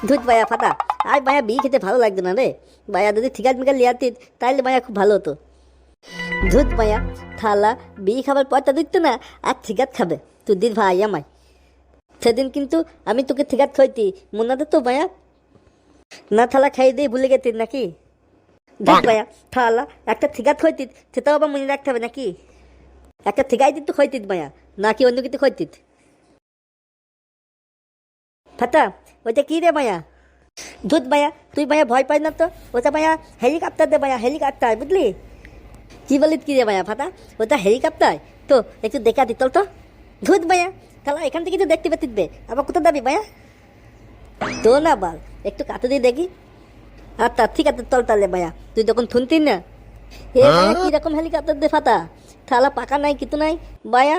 ধুত ভাইয়া ফাটা, আর ভাইয়া বিয়ে খেতে ভালো লাগতো না রে। ভাইয়া যদি ঠিকার মিকার লিয়াতি তাহলে ভাইয়া খুব ভালো হতো। ধুত ভাইয়া, থালা বিয়ে খাবার পরটা দিত না আর ঠিকাত খাবে তুই দিন ভাই আমায়। সেদিন কিন্তু আমি তোকে ঠিকাত খাইতি, মনে আছে তো ভাইয়া? না থালা খাই দিয়ে ভুলে গেতি নাকি? দেখ ভাইয়া, থালা একটা ঠিকাত খাইতি সেটাও আবার মনে রাখতে হবে নাকি? একটা ঠিকাই দিত খাইতি ভাইয়া, নাকি অন্য কিছু খাইতি? ফাটা, ওইটা কি রে মায়া? ধুত মায়া, তুই মায়া ভয় পাই না তো? ওটা মায়া হেলিকপ্টার দে মায়া, হেলিকপ্টার, বুঝলি? কি বলিস কি রে মায়া ফাটা? ওটা হেলিকপ্টার তো, একটু দেখা দিত তো। ধুত মায়া, তাহলে এখান থেকে তো দেখতে পেতিস বে, আবার কোথাও যাবি মায়া? তো না বাল, একটু কাছে দিয়ে দেখি। আচ্ছা ঠিক আছে, চল তাহলে মায়া, তুই যখন শুনতিস না। এ মায়া কিরকম হেলিকপ্টার দে ফাটা? থালা পাকা নাই কিছু নাই বায়া।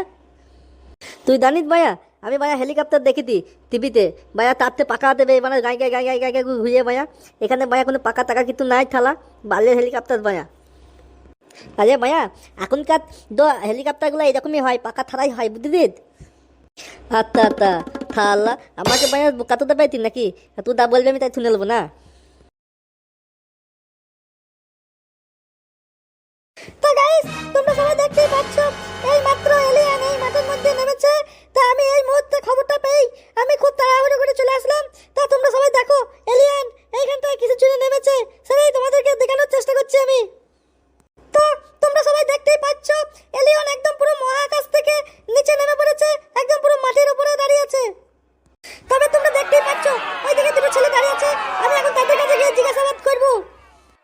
তুই জানিস ভাইয়া, আমি ভাইয়া হেলিকপ্টার দেখেছি টিভিতে। ভাইয়া তারতে পাকা দেবে মানে গাই গাই গাই গাই গাই গাই ঘুরিয়ে ভাইয়া। এখানে ভাইয়া কোনো পাকা টাকা কিছু নাই থালা, বালের হেলিকপ্টার ভাইয়া। আরে ভাইয়া, এখনকার হেলিকপ্টারগুলো এরকমই হয়, পাকা থালাই হয়, বুঝলি? আচ্ছা আচ্ছা, থালা আমাকে ভাইয়া বোকা তো পাইতি নাকি? তুই দা বলবি আমি তাই শুনে নেবো না। তো গাইস, তোমরা সবাই দেখতেই পাচ্ছ, এই মাত্র এলিয়েন এই মাঠের মধ্যে নেমেছে। তা আমি এই মুহূর্তে খবরটা পেই আমি খুব তাড়াহুড়ো করে চলে আসলাম। তা তোমরা সবাই দেখো, এলিয়েন এইখানটায় কিছু জন্য নেমেছে, সেটাই তোমাদেরকে দেখানোর চেষ্টা করছি আমি। তো তোমরা সবাই দেখতেই পাচ্ছ, এলিয়েন একদম পুরো মহাকাশ থেকে নিচে নেমে পড়েছে, একদম পুরো মাটির উপরে দাঁড়িয়ে আছে। তবে তোমরা দেখতেই পাচ্ছ, ওইদিকে দুটো ছেলে দাঁড়িয়ে আছে। আমি এখন তাদের কাছে গিয়ে জিজ্ঞাসাবাদ করবো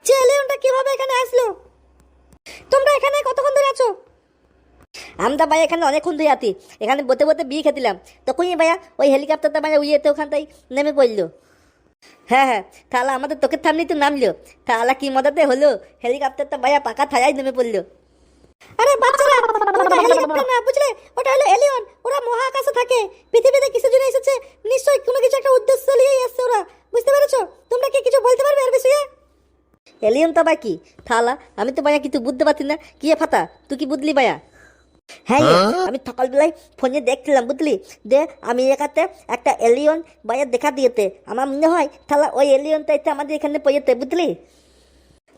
যে এলিয়েনটা কিভাবে এখানে আসলো। তোমরা এখানে কতক্ষণ ধরে আছো? আমরা ভাই এখানে অনেকক্ষণ ধরে আছি, এখানে বসে বসে বিয়ে খেতিলাম, তখনই ভাইয়া ওই হেলিকপ্টারটা ভাইয়া উইয়েতে ওখানটাই নেমে পড়লো। হ্যাঁ হ্যাঁ, তাহলে আমাদের তোকের সামনেই তো নামলো। তাহলে কি মজাতে হলো, হেলিকপ্টারটা ভাইয়া পাকা থায়াই নেমে পড়লো। আরে বাচ্চারা, ওটা হেলিকপ্টার না বুঝলে, ওটা হলো এলিয়ন। ওরা মহাকাশে থাকে, পৃথিবীতে কিছু জন্য এসেছে, নিশ্চয়ই কোনো কিছু একটা উদ্দেশ্য নিয়েই এসেছে ওরা, বুঝতে পেরেছো? তোমরা কি কিছু বলতে পারবে এর বিষয়ে? এলিয়ন তো ভাই কি থালা, আমি তো ভাইয়া কিছু বুঝতে পারছি না। কি ফাটা, তুই কি বুঝলি ভাইয়া? হ্যাঁ আমি সকালবেলায় ফোনে দেখছিলাম বুঝলি, যে আমি একাতে একটা এলিয়ন ভাইয়া দেখা দিয়েছে। আমার মনে হয় তাহলে ওই এলিয়নটা এসে আমাদের এখানে পড়েছে, বুঝলি?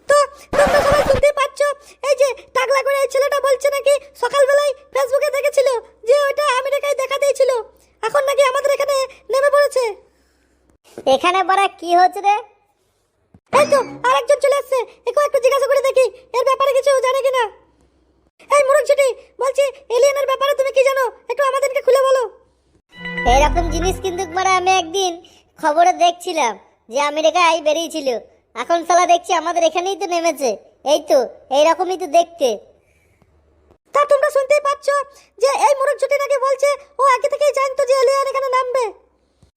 তো তোমরা সবাই শুনতেই পাচ্ছ, এই যে টাকলা করে এই ছেলেটা বলছে নাকি সকালবেলায় ফেসবুকে দেখেছিল যে ওইটা আমেরিকায় দেখা দিয়েছিল, এখন নাকি আমাদের এখানে নেমে পড়েছে। এখানে বড়া কি হচ্ছে রে? এই তো আরেকজন চলে আসছে, একটু জিজ্ঞাসা করে দেখি এর ব্যাপারে কিছু জানে কিনা। এই মুরগ ছিটি, বলছি এলিয়েনের ব্যাপারে তুমি কি জানো, একটু আমাদেরকে খুলে বলো। এরকম জিনিস কিন্তু বড়া আমি একদিন খবরে দেখছিলাম যে আমেরিকায় বেরিয়েছিল, এখন সালা দেখছি আমাদের এখানেই তো নেমেছে। এই তো এইরকমই তো দেখতে। তা তোমরা শুনতেই পাচ্ছ যে এই মুরগ ছিটি নাকি বলছে ও আগে থেকেই জানতো যে এলিয়েন এখানে নামবে।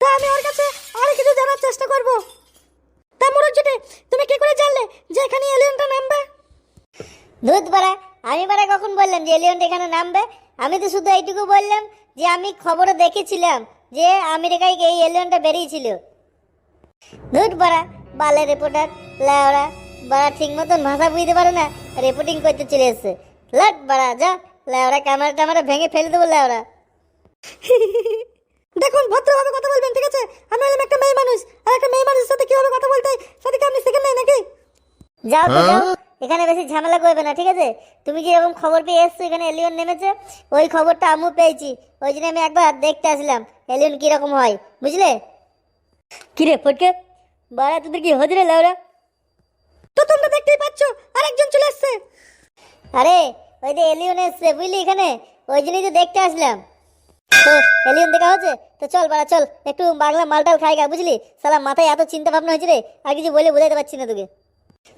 তা আমি ওর কাছে আরো কিছু জানার চেষ্টা করব। তা মুরগ ছিটি, তুমি কি করে জানলে যে এখানে এলিয়েনটা নামবে? দুধ বড়া, আমি বড়া কখন বললাম যে এলিয়নটা এখানে নামবে? আমি তো শুধু এইটুকু বললাম যে আমি খবরে দেখেছিলাম যে আমেরিকায় এই এলিয়নটা বেরিয়েছিল। দুধ বড়া, বালে রিপোর্টার লাউড়া, বড়া ঠিক মতন ভাষা বুঝতে পারে না, রিপোর্টিং করতে চলে এসছে। লট বড়া যা, লাউড়া ক্যামেরা ট্যামেরা ভেঙে ফেলে দেবো লাউড়া। দেখুন ভদ্রভাবে কথা বলবেন, ঠিক আছে? আমি হলাম একটা মেয়ে মানুষ, আর একটা মেয়ে মানুষের সাথে কিভাবে কথা বলতে হয় সেটা কি আপনি শিখেন নাই নাকি? যাও তো যাও, এখানে বেশি ঝামেলা করবে না, ঠিক আছে? তুমি যেরকম খবর পেয়ে এসছো এখানে এলিয়ন নেমেছে, ওই খবরটা আমিও পেয়েছি, ওই জন্য আমি একবার দেখতে আসলাম এলিয়ন কিরকম হয়, বুঝলে? কিরে ফটকে, বাড়া তোদের কি হজরে লাউরা? তো তোমরা দেখতেই পাচ্ছ আরেকজন চলে আসছে। আরে ওই যে এলিয়ন এসছে বুঝলি এখানে, ওই জন্যই তো দেখতে আসলাম। তো এলিয়ন দেখা হচ্ছে তো চল বাড়া চল, একটু বাংলা মালটাল খাই গা, বুঝলি? সালা মাথায় এত চিন্তা ভাবনা হয়েছে রে, আর কিছু বলে বোঝাতে পারছি না তোকে।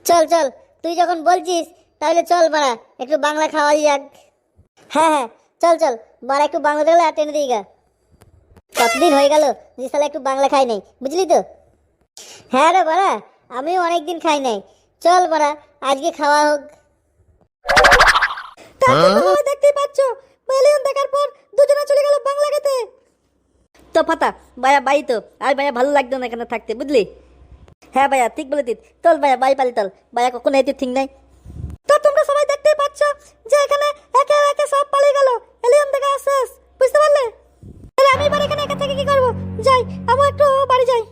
চল চল, তুই যখন বলছিস তাহলে চল বাড়া, একটু বাংলা খাওয়া যাক। হ্যাঁ হ্যাঁ চল চল বাড়া, একটু বাংলা দেখলে আর টেনে দিই গা। কতদিন হয়ে গেল যে সালা একটু বাংলা খাই নাই, বুঝলি তো? হ্যাঁ রে বাড়া, আমিও অনেকদিন খাই নাই, চল বাড়া আজকে খাওয়া হোক। তোমরা দেখতেই পাচ্ছ এলিয়েন দেখার পর দুজনে চলে গেল বাংলা খেতে। তো ফাটা ভাইয়া বাই, তো আর ভাইয়া ভালো লাগতো না এখানে থাকতে, বুঝলি? হ্যাঁ ভাইয়া ঠিক বলে দিস, চল ভাইয়া বাই পালি চল, ভাইয়া কখনো এতে ঠিক নাই। তো তোমরা সবাই দেখতেই পাচ্ছ যে এখানে একে একে সব পালিয়ে গেল, এলিয়েন দেখা শেষ, বুঝতে পারলে? তাহলে আমি এবার এখানে একা থেকে কি করবো? যাই, আমি একটু বাড়ি যাই।